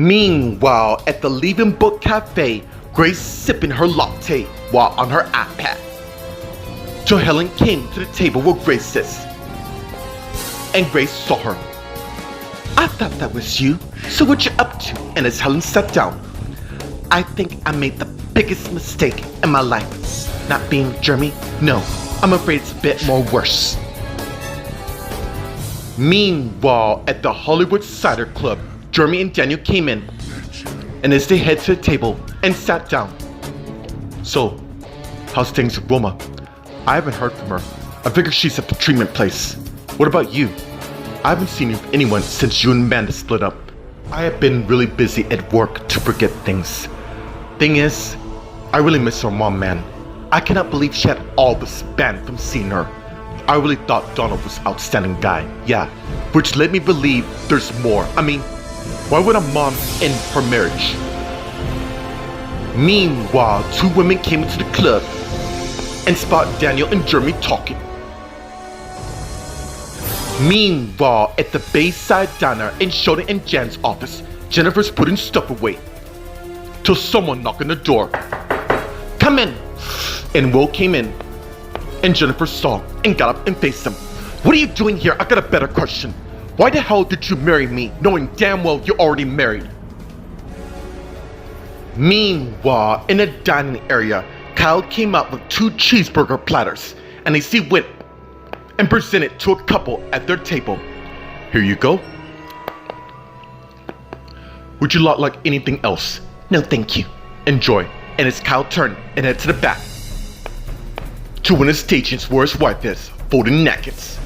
Meanwhile, at the Leaving Book Cafe, Grace sipping her latte while on her iPad. Till Helen came to the table where Grace sits. And Grace saw her. I thought that was you, so what you up to? And as Helen sat down, I think I made the biggest mistake in my life. Not being Jeremy? No, I'm afraid it's a bit more worse. Meanwhile, at the Hollywood Cider Club, Jeremy and Daniel came in, and as they head to the table and sat down. So, how's things with Roma? I haven't heard from her. I figure she's at the treatment place. What about you? I haven't seen you with anyone since you and Amanda split up. I have been really busy at work to forget things. Thing is, I really miss her mom, man. I cannot believe she had all this banned from seeing her. I really thought Donald was an outstanding guy, yeah. Which led me believe there's more. I mean, why would a mom end her marriage? Meanwhile, two women came into the club and spot Daniel and Jeremy talking. Meanwhile, at the Bayside Diner in Sheldon and Jan's office, Jennifer's putting stuff away. Till someone knocked on the door. Come in! And Will came in. And Jennifer saw and got up and faced him. What are you doing here? I got a better question. Why the hell did you marry me, knowing damn well you're already married? Meanwhile, in the dining area, Kyle came out with 2 cheeseburger platters, and he went and presented it to a couple at their table. Here you go. Would you like anything else? No, thank you. Enjoy. And it's Kyle's turn and head to the back to one of the stations where his wife is, folding napkins.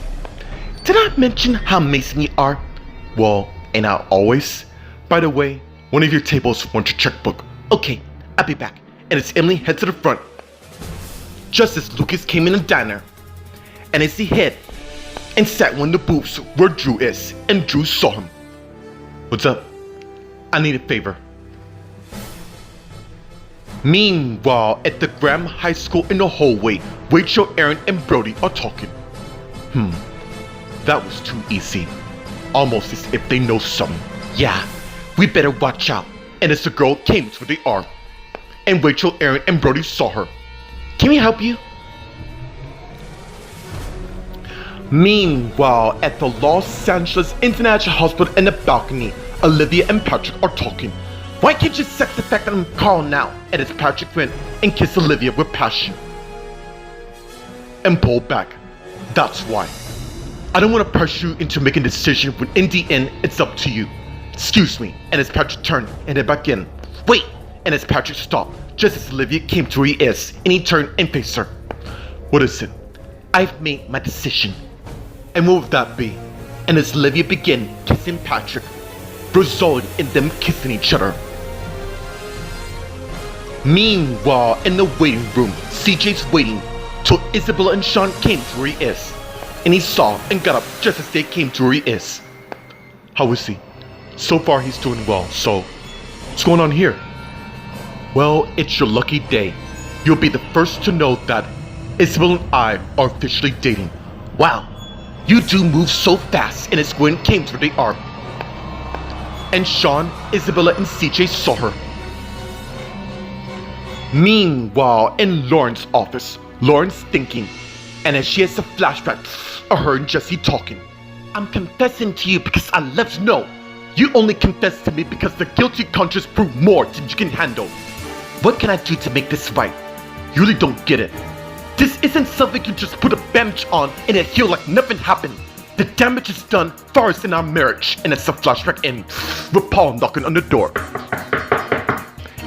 Did I mention how amazing you are? Well, ain't I always? By the way, one of your tables wants your checkbook. Okay, I'll be back. And as Emily head to the front, just as Lucas came in the diner, and as he hid and sat one of the booths where Drew is, and Drew saw him. What's up? I need a favor. Meanwhile, at the Graham High School in the hallway, Rachel, Aaron, and Brody are talking. That was too easy. Almost as if they know something. Yeah, we better watch out. And as the girl came to where they are, and Rachel, Aaron, and Brody saw her. Can we help you? Meanwhile, at the Los Angeles International Hospital in the balcony, Olivia and Patrick are talking. Why can't you accept the fact that I'm Carl now? And as Patrick went and kissed Olivia with passion. And pulled back. That's why. I don't want to pressure you into making a decision when in the end, it's up to you. Excuse me. And as Patrick turned and head back in. Wait! And as Patrick stopped, just as Olivia came to where he is, and he turned and faced her. What is it? I've made my decision. And what would that be? And as Olivia began kissing Patrick, resulted in them kissing each other. Meanwhile, in the waiting room, CJ's waiting till Isabella and Sean came to where he is. And he saw and got up just as they came to where he is. How is he? So far he's doing well, so what's going on here? Well, it's your lucky day. You'll be the first to know that Isabel and I are officially dating. Wow, you do move so fast. And as Gwen came to where they are, and Sean, Isabella, and CJ saw her. Meanwhile, in Lauren's office, Lauren's thinking, and as she has a flashback of her and Jesse talking. I'm confessing to you because I love you. No, you only confess to me because the guilty conscience proved more than you can handle. What can I do to make this right? You really don't get it. This isn't something you just put a bandage on and it heal like nothing happened. The damage is done first in our marriage, and it's a flashback in with Paul knocking on the door.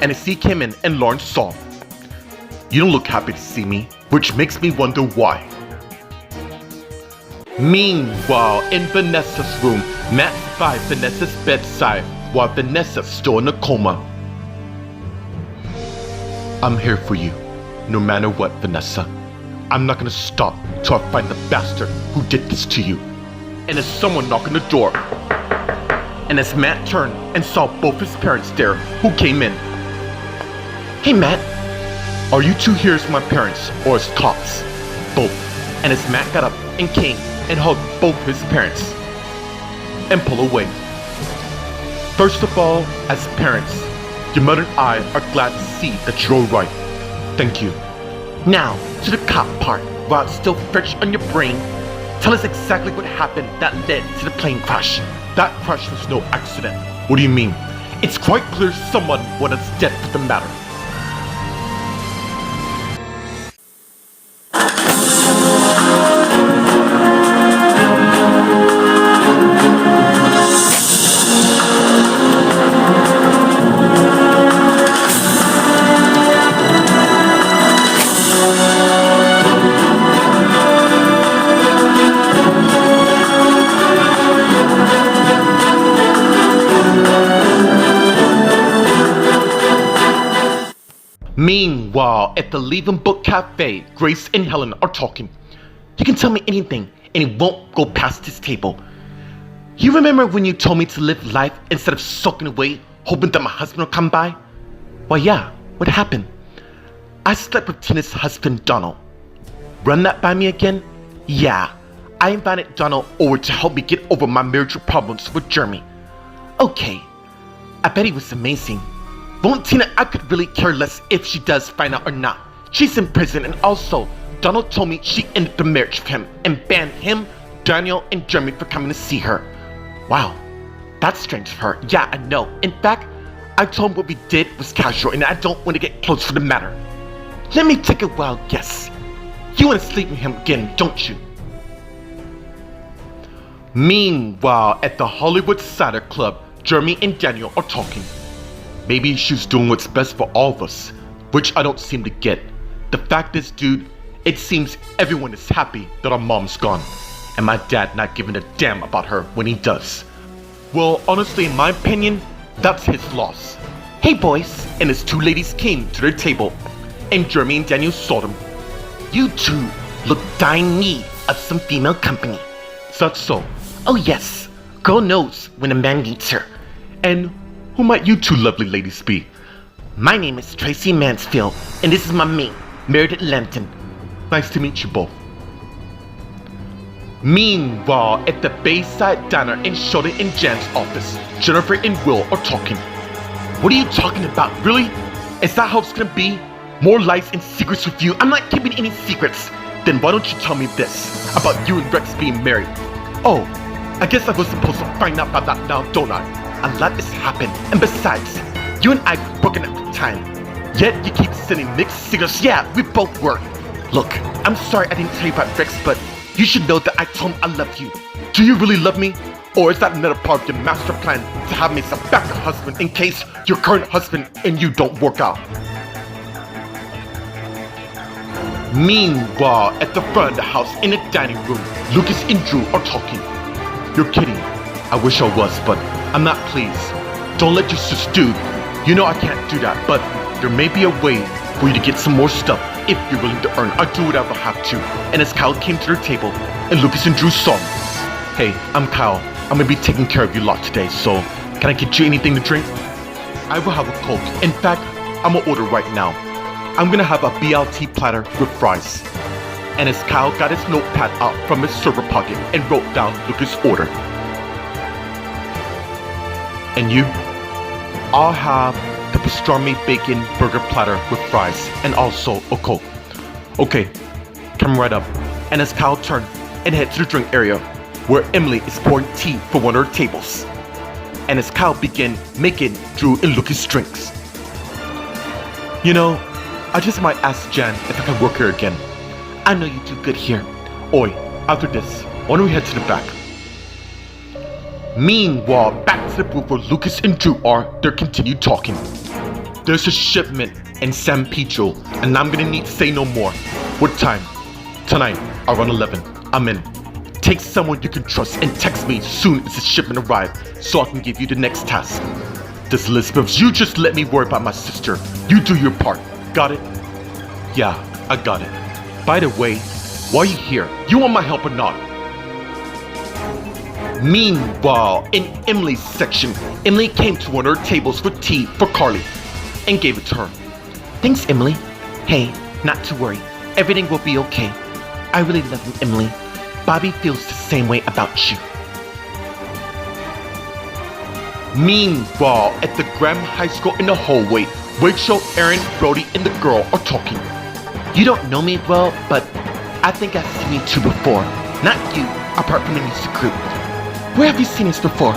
And as he came in and Lauren saw, you don't look happy to see me, which makes me wonder why. Meanwhile, in Vanessa's room, Matt's by Vanessa's bedside while Vanessa's still in a coma. I'm here for you, no matter what, Vanessa. I'm not gonna stop till I find the bastard who did this to you. And as someone knocked on the door, and as Matt turned and saw both his parents there, who came in. Hey Matt, are you two here as my parents or as cops? Both. And as Matt got up and came and hugged both his parents and pulled away. First of all, as parents, your mother and I are glad to see that you're all right. Thank you. Now, to the cop part, while it's still fresh on your brain, tell us exactly what happened that led to the plane crash. That crash was no accident. What do you mean? It's quite clear someone wanted us dead for the matter. Meanwhile, at the Leaving Book Cafe, Grace and Helen are talking. You can tell me anything, and it won't go past this table. You remember when you told me to live life instead of sulking away, hoping that my husband will come by? Well, yeah, what happened? I slept with Tina's husband, Donald. Run that by me again? Yeah, I invited Donald over to help me get over my marital problems with Jeremy. Okay, I bet he was amazing. Won't Tina, I could really care less if she does find out or not. She's in prison, and also, Donald told me she ended the marriage with him and banned him, Daniel, and Jeremy for coming to see her. Wow, that's strange of her. Yeah, I know. In fact, I told him what we did was casual and I don't want to get close for the matter. Let me take a wild guess. You want to sleep with him again, don't you? Meanwhile, at the Hollywood Cider Club, Jeremy and Daniel are talking. Maybe she's doing what's best for all of us, which I don't seem to get. The fact is, dude, it seems everyone is happy that our mom's gone, and my dad not giving a damn about her when he does. Well, honestly, in my opinion, that's his loss. Hey boys, and his two ladies came to their table, and Jeremy and Daniel saw them. You two look dying need of some female company. Such so. Oh yes, girl knows when a man needs her. And who might you two lovely ladies be? My name is Tracy Mansfield, and this is my mate, Meredith Lampton. Nice to meet you both. Meanwhile, at the Bayside Diner in Sheldon and Jan's office, Jennifer and Will are talking. What are you talking about, really? Is that how it's gonna be? More lies and secrets with you? I'm not keeping any secrets. Then why don't you tell me this, about you and Rex being married? Oh, I guess I was supposed to find out about that now, don't I? A lot has happened, and besides, you and I were broken at the time. Yet you keep sending mixed signals. Yeah, we both were. Look, I'm sorry I didn't tell you about Rex, but you should know that I told him I love you. Do you really love me? Or is that another part of your master plan to have me as a backup husband in case your current husband and you don't work out? Meanwhile, at the front of the house in the dining room, Lucas and Drew are talking. You're kidding. I wish I was, but I'm not pleased. Don't let your sister do. You know I can't do that, but there may be a way for you to get some more stuff if you're willing to earn. I'll do whatever I have to. And as Kyle came to their table, and Lucas and Drew saw me. Hey, I'm Kyle. I'm gonna be taking care of you lot today, so can I get you anything to drink? I will have a Coke. In fact, I'm gonna order right now. I'm gonna have a BLT platter with fries. And as Kyle got his notepad out from his server pocket and wrote down Lucas' order. And you? I'll have the pastrami bacon burger platter with fries and also a Coke. Okay, come right up. And as Kyle turned and head to the drink area where Emily is pouring tea for one of her tables. And as Kyle began making Drew and Lucas drinks. You know, I just might ask Jan if I can work here again. I know you do good here. Oi, after this, why don't we head to the back? Meanwhile, back to the booth where Lucas and Drew are, they're continued talking. There's a shipment in San Pedro, and I'm gonna need to say no more. What time? Tonight, around 11. I'm in. Take someone you can trust and text me soon as the shipment arrives so I can give you the next task. This Elizabeth, you just let me worry about my sister. You do your part. Got it? Yeah, I got it. By the way, why are you here? You want my help or not? Meanwhile, in Emily's section, Emily came to one of her tables with tea for Carly and gave it to her. Thanks, Emily. Hey, not to worry. Everything will be okay. I really love you, Emily. Bobby feels the same way about you. Meanwhile, at the Graham High School in the hallway, Rachel, Aaron, Brody, and the girl are talking. You don't know me well, but I think I've seen you two before. Not you, apart from the music group. Where have you seen us before?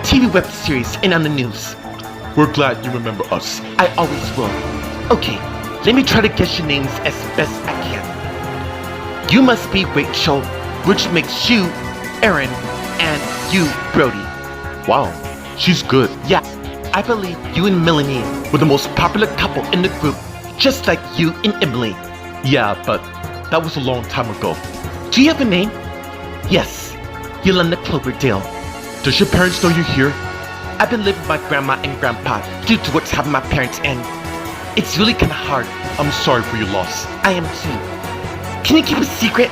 TV web series and on the news. We're glad you remember us. I always will. Okay, let me try to guess your names as best I can. You must be Rachel, which makes you Aaron, and you Brody. Wow, she's good. Yes, I believe you and Melanie were the most popular couple in the group, just like you and Emily. Yeah, but that was a long time ago. Do you have a name? Yes, Yolanda Cloverdale. Does your parents know you're here? I've been living with my grandma and grandpa due to what's happened to my parents, and it's really kinda hard. I'm sorry for your loss. I am too. Can you keep a secret?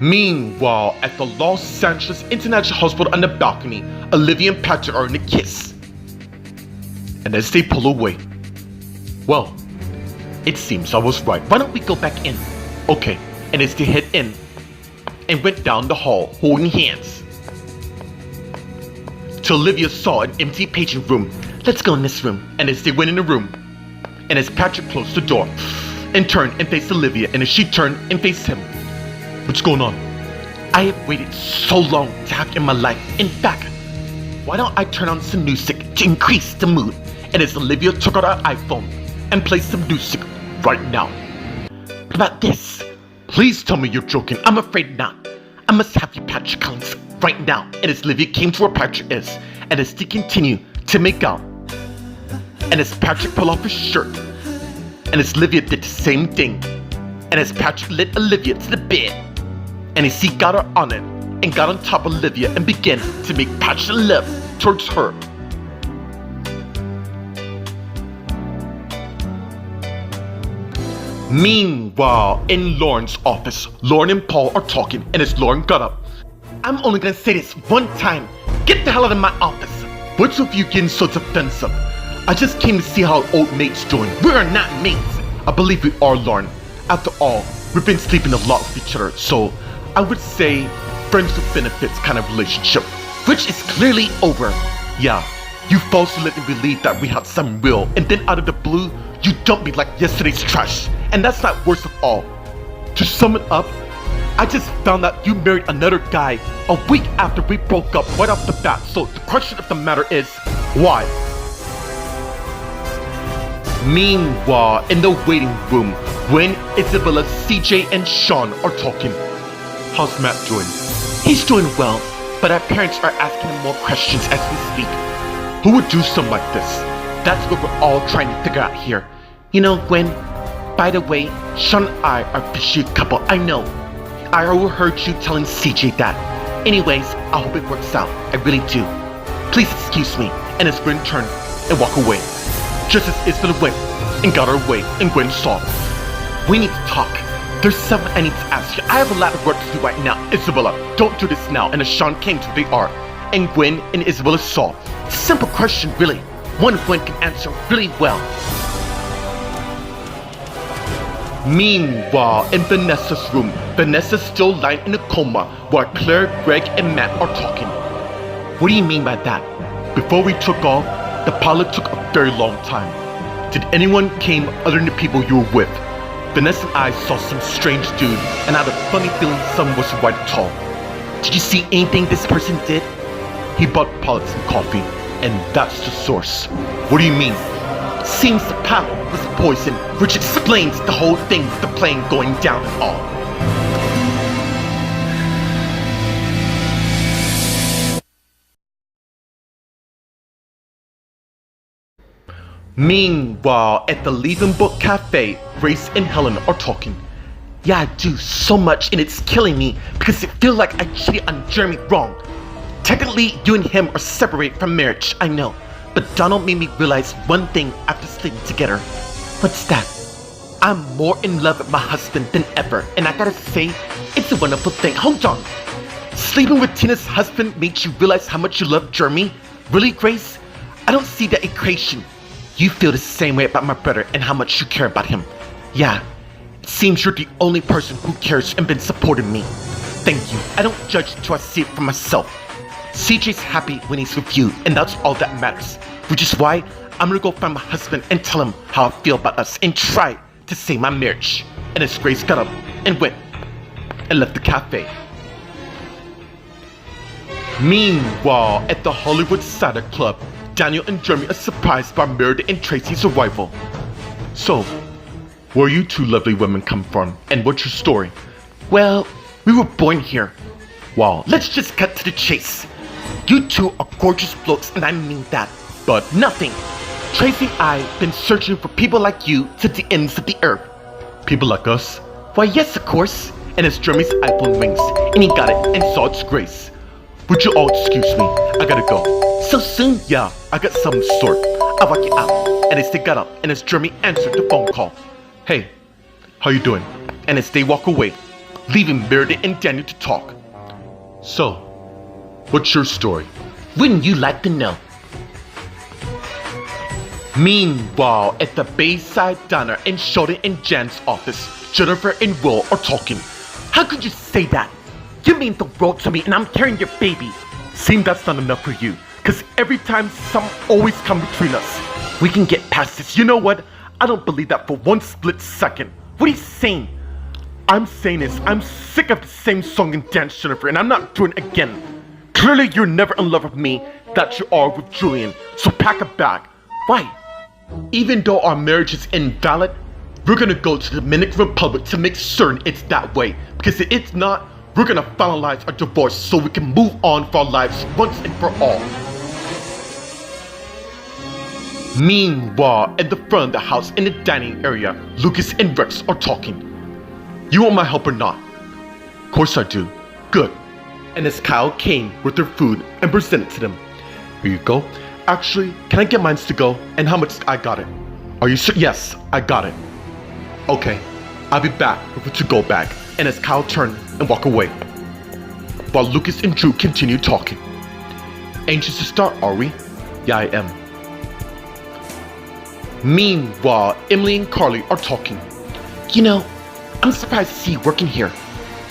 Meanwhile, at the Los Angeles International Hospital on the balcony, Olivia and Patrick are in a kiss. And as they pull away, well, it seems I was right. Why don't we go back in? Okay, and as they head in and went down the hall holding hands, till Olivia saw an empty patient room. Let's go in this room. And as they went in the room, and as Patrick closed the door and turned and faced Olivia, and as she turned and faced him, what's going on? I have waited so long to have you in my life. In fact, why don't I turn on some music to increase the mood? And as Olivia took out her iPhone and played some music right now. What about this? Please tell me you're joking. I'm afraid not. I must have you Patrick Collins right now. And as Olivia came to where Patrick is, and as they continue to make out, and as Patrick pulled off his shirt, and as Olivia did the same thing, and as Patrick led Olivia to the bed, and as he got her on it, and got on top of Olivia and began to make passionate love towards her. Meanwhile, in Lauren's office, Lauren and Paul are talking, and as Lauren got up, I'm only gonna say this one time. Get the hell out of my office. What's with you getting so defensive? I just came to see how old mate's doing. We are not mates. I believe we are, Lauren. After all, we've been sleeping a lot with each other, so I would say friends with benefits kind of relationship, which is clearly over. Yeah, you falsely let me believe that we had some real, and then out of the blue, you dumped me like yesterday's trash. And that's not worst of all. To sum it up, I just found out you married another guy a week after we broke up right off the bat. So the question of the matter is, why? Meanwhile, in the waiting room, when Isabella, CJ, and Sean are talking. How's Matt doing? He's doing well, but our parents are asking him more questions as we speak. Who would do something like this? That's what we're all trying to figure out here. You know, Gwen, by the way, Sean and I are officially a couple. I know. I overheard you telling CJ that. Anyways, I hope it works out. I really do. Please excuse me. And as Gwen turned and walked away, just as Isabella went and got her way, and Gwen saw. We need to talk. There's something I need to ask you. I have a lot of work to do right now. Isabella, don't do this now. And as Sean came to where they are, and Gwen and Isabella saw. Simple question, really. One Gwen can answer really well. Meanwhile, in Vanessa's room, Vanessa's still lying in a coma while Claire, Greg, and Matt are talking. What do you mean by that? Before we took off, the pilot took a very long time. Did anyone came other than the people you were with? Vanessa and I saw some strange dude, and I had a funny feeling someone was right at all. Did you see anything this person did? He bought the pilot some coffee, and that's the source. What do you mean? Seems the pilot was poisoned, which explains the whole thing with the plane going down and all. Meanwhile, at the Leaving Book Cafe, Grace and Helen are talking. Yeah, I do so much and it's killing me because it feels like I cheated on Jeremy wrong. Technically, you and him are separated from marriage, I know. But Donald made me realize one thing after sleeping together. What's that? I'm more in love with my husband than ever, and I gotta say, it's a wonderful thing. Hold on. Sleeping with Tina's husband made you realize how much you love Jeremy? Really, Grace? I don't see that equation. You feel the same way about my brother and how much you care about him. Yeah, It seems you're the only person who cares and been supporting me. Thank you. I don't judge till I see it for myself. CJ's happy when he's with you, and that's all that matters. Which is why I'm gonna go find my husband and tell him how I feel about us and try to save my marriage. And as Grace got up and went and left the cafe. Meanwhile, at the Hollywood Cider Club, Daniel and Jeremy are surprised by Meredith and Tracy's arrival. So, where you two lovely women come from, and what's your story? Well, we were born here. Wow, let's just cut to the chase. You two are gorgeous blokes, and I mean that. But nothing. Tracy and I been searching for people like you to the ends of the earth. People like us? Why yes, of course. And it's Jeremy's iPhone rings, and he got it and saw its grace. Would you all excuse me? I gotta go. So soon? Yeah, I got some sort. I'll walk you out. And as they got up, and as Jeremy answered the phone call. Hey, how you doing? And as they walk away, leaving Meredith and Daniel to talk. So, what's your story? Wouldn't you like to know? Meanwhile, at the Bayside Diner in Sheldon and Jan's office, Jennifer and Will are talking. How could you say that? You mean the world to me and I'm carrying your baby. Seems that's not enough for you, cause every time some always come between us. We can get past this. You know what? I don't believe that for one split second. What are you saying? I'm saying is I'm sick of the same song and dance, Jennifer, and I'm not doing it again. Clearly you're never in love with me that you are with Julian, so pack a bag. Why? Even though our marriage is invalid, we're gonna go to the Dominican Republic to make certain it's that way. Because if it's not, we're gonna finalize our divorce so we can move on for our lives once and for all. Meanwhile, at the front of the house in the dining area, Lucas and Rex are talking. You want my help or not? Of course I do. Good. And as Kyle came with their food and presented to them. Here you go. Actually, can I get mine to go? And how much I got it? Are you sure? Yes, I got it. Okay, I'll be back with a to-go bag. And as Kyle turned and walked away, while Lucas and Drew continued talking. Anxious to start, are we? Yeah, I am. Meanwhile, Emily and Carly are talking. You know, I'm surprised to see you working here.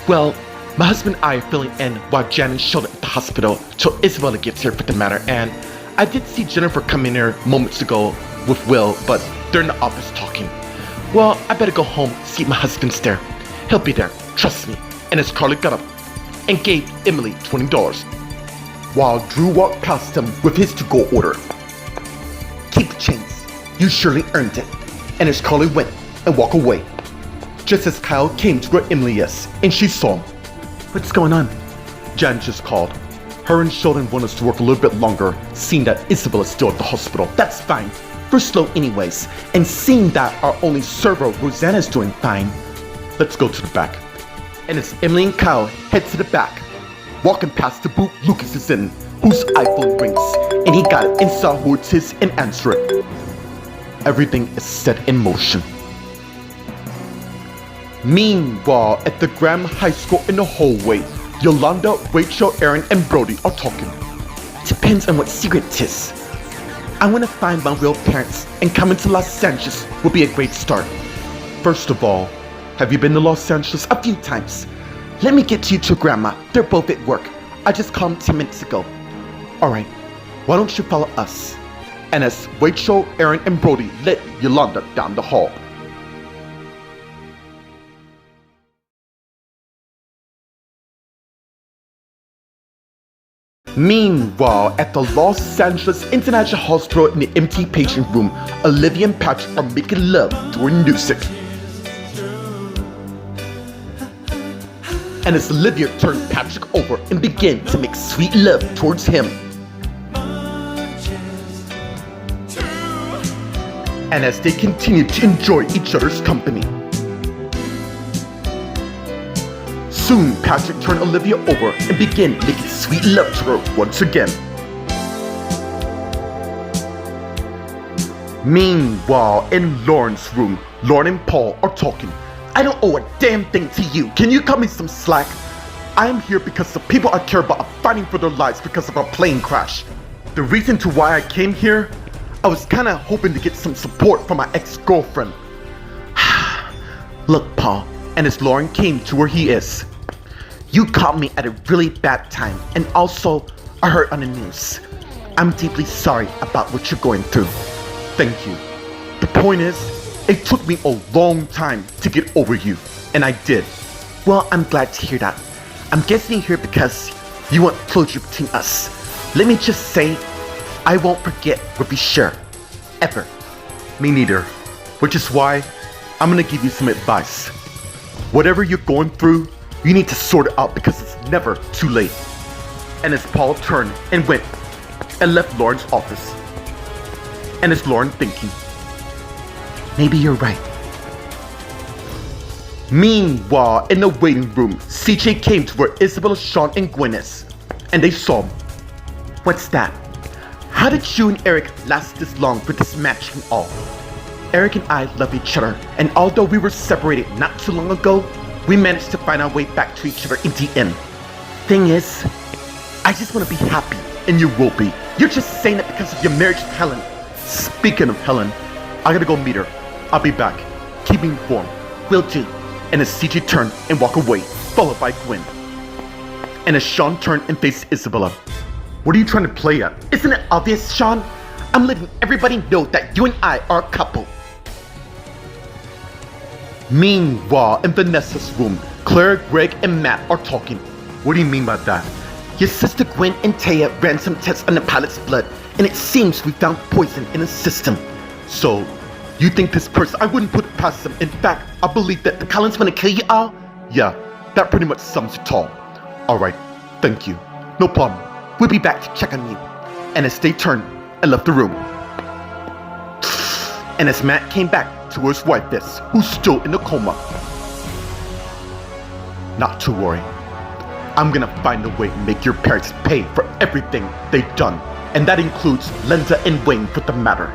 Well, my husband and I are filling in while Jan and Sheldon at the hospital till Isabella gets here for the matter, and I did see Jennifer come in here moments ago with Will, but they're in the office talking. Well, I better go home, see my husband's there. He'll be there, trust me. And as Carly got up and gave Emily $20, while Drew walked past him with his to-go order. Keep the change. You surely earned it. And as Carly went and walked away, just as Kyle came to where Emily is, and she saw him. What's going on? Jan just called. Her and Sheldon want us to work a little bit longer, seeing that Isabella's still at the hospital. That's fine. We're slow anyways. And seeing that our only server, Rosanna's doing fine, let's go to the back. And as Emily and Kyle head to the back, walking past the booth Lucas is in, whose iPhone rings, and he got it and saw who it is and answer it. Everything is set in motion. Meanwhile, at the Graham High School in the hallway, Yolanda, Rachel, Aaron, and Brody are talking. Depends on what secret it is. I want to find my real parents, and coming to Los Angeles will be a great start. First of all, have you been to Los Angeles? A few times. Let me get you to Grandma. They're both at work. I just called them 10 minutes ago. Alright, why don't you follow us? And as Rachel, Aaron, and Brody led Yolanda down the hall. Meanwhile, at the Los Angeles International Hospital in the empty patient room, Olivia and Patrick are making love during music. And as Olivia turned Patrick over and began to make sweet love towards him. And as they continued to enjoy each other's company. Soon, Patrick turned Olivia over and began making sweet love to her once again. Meanwhile, in Lauren's room, Lauren and Paul are talking. I don't owe a damn thing to you. Can you cut me some slack? I am here because the people I care about are fighting for their lives because of our plane crash. The reason to why I came here, I was kinda hoping to get some support from my ex-girlfriend. Look, Paul, and as Lauren came to where he is, you caught me at a really bad time and also are hurt on the news. I'm deeply sorry about what you're going through. Thank you. The point is, it took me a long time to get over you, and I did. Well, I'm glad to hear that. I'm guessing you're here because you want closure between us. Let me just say, I won't forget or be sure. Ever. Me neither. Which is why I'm gonna give you some advice. Whatever you're going through, you need to sort it out because it's never too late. And as Paul turned and went and left Lauren's office, and as Lauren thinking, maybe you're right. Meanwhile, in the waiting room, CJ came to where Isabella, Sean, and Gwen is, and they saw him. What's that? How did you and Eric last this long for this match and all? Eric and I love each other, and although we were separated not too long ago, we managed to find our way back to each other in the end. Thing is, I just want to be happy, and you will be. You're just saying it because of your marriage to Helen. Speaking of Helen, I gotta go meet her. I'll be back. Keep me informed. Will do. And as CJ turned and walked away, followed by Gwen. And as Sean turned and faced Isabella. What are you trying to play at? Isn't it obvious, Sean? I'm letting everybody know that you and I are a couple. Meanwhile, in Vanessa's room, Claire, Greg, and Matt are talking. What do you mean by that? Your sister Gwen and Taya ran some tests on the pilot's blood, and it seems we found poison in his system. So, you think this person, I wouldn't put it past them. In fact, I believe that the Collins want to kill you all? Yeah, that pretty much sums it all. Alright, thank you. No problem. We'll be back to check on you. And as they turned and left the room. And as Matt came back to where his wife is, who's still in a coma. Not to worry. I'm gonna find a way to make your parents pay for everything they've done. And that includes Linda and Wayne for the matter.